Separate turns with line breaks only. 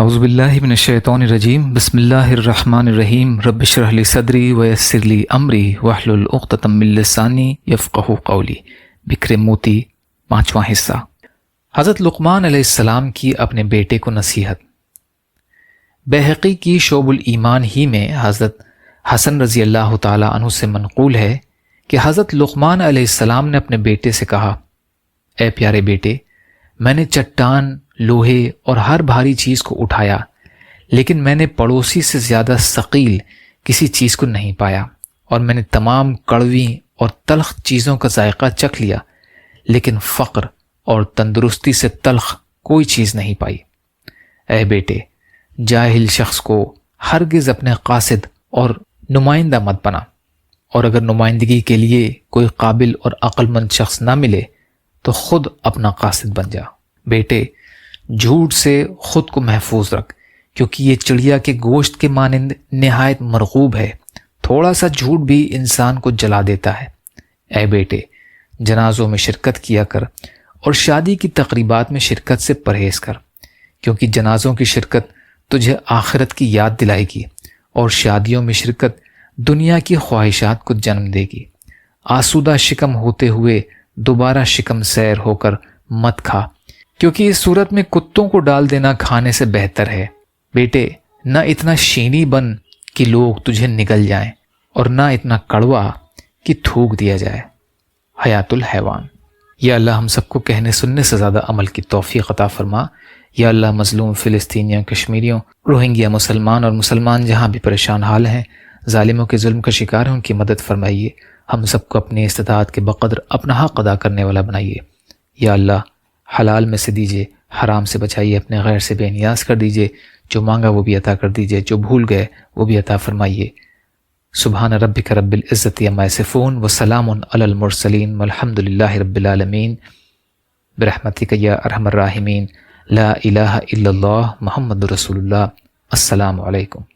اعوذ باللہ من الشیطان الرجیم بسم اللہ الرحمن الرحیم رب اشرح لی صدری ویسر لی امری واحلل عقدۃ من لسانی یفقہوا قولی۔ بکر موتی، 5واں حصہ۔ حضرت لقمان علیہ السلام کی اپنے بیٹے کو نصیحت۔ بیہقی کی شعب الایمان ہی میں حضرت حسن رضی اللہ تعالی عنہ سے منقول ہے کہ حضرت لقمان علیہ السلام نے اپنے بیٹے سے کہا، اے پیارے بیٹے، میں نے چٹان، لوہے اور ہر بھاری چیز کو اٹھایا، لیکن میں نے پڑوسی سے زیادہ ثقیل کسی چیز کو نہیں پایا، اور میں نے تمام کڑوی اور تلخ چیزوں کا ذائقہ چکھ لیا، لیکن فقر اور تندرستی سے تلخ کوئی چیز نہیں پائی۔ اے بیٹے، جاہل شخص کو ہرگز اپنے قاصد اور نمائندہ مت بنا، اور اگر نمائندگی کے لیے کوئی قابل اور عقل مند شخص نہ ملے تو خود اپنا قاصد بن جا۔ بیٹے، جھوٹ سے خود کو محفوظ رکھ، کیونکہ یہ چڑیا کے گوشت کے مانند نہایت مرغوب ہے، تھوڑا سا جھوٹ بھی انسان کو جلا دیتا ہے۔ اے بیٹے، جنازوں میں شرکت کیا کر اور شادی کی تقریبات میں شرکت سے پرہیز کر، کیونکہ جنازوں کی شرکت تجھے آخرت کی یاد دلائے گی، اور شادیوں میں شرکت دنیا کی خواہشات کو جنم دے گی۔ آسودہ شکم ہوتے ہوئے دوبارہ شکم سیر ہو کر مت کھا، کیونکہ اس صورت میں کتوں کو ڈال دینا کھانے سے بہتر ہے۔ بیٹے، نہ اتنا شینی بن کہ لوگ تجھے نگل جائیں، اور نہ اتنا کڑوا کہ تھوک دیا جائے۔ حیات الحیوان۔ یا اللہ ہم سب کو کہنے سننے سے زیادہ عمل کی توفیق عطا فرما۔ یا اللہ مظلوم فلسطینیوں، کشمیریوں، روہنگیا مسلمان اور مسلمان جہاں بھی پریشان حال ہیں، ظالموں کے ظلم کا شکار ہیں، ان کی مدد فرمائیے۔ ہم سب کو اپنی استطاعت کے بقدر اپنا حق ادا کرنے والا بنائیے۔ یا اللہ حلال میں سے دیجیے، حرام سے بچائیے، اپنے غیر سے بے نیاز کر دیجیے، جو مانگا وہ بھی عطا کر دیجیے، جو بھول گئے وہ بھی عطا فرمائیے۔ سبحان ربک رب العزت عما یصفون وسلام علی المرسلین والحمد للہ رب العالمین برحمتک یا ارحم الراحمین۔ لا الہ الا اللہ محمد رسول اللہ۔ السلام علیکم۔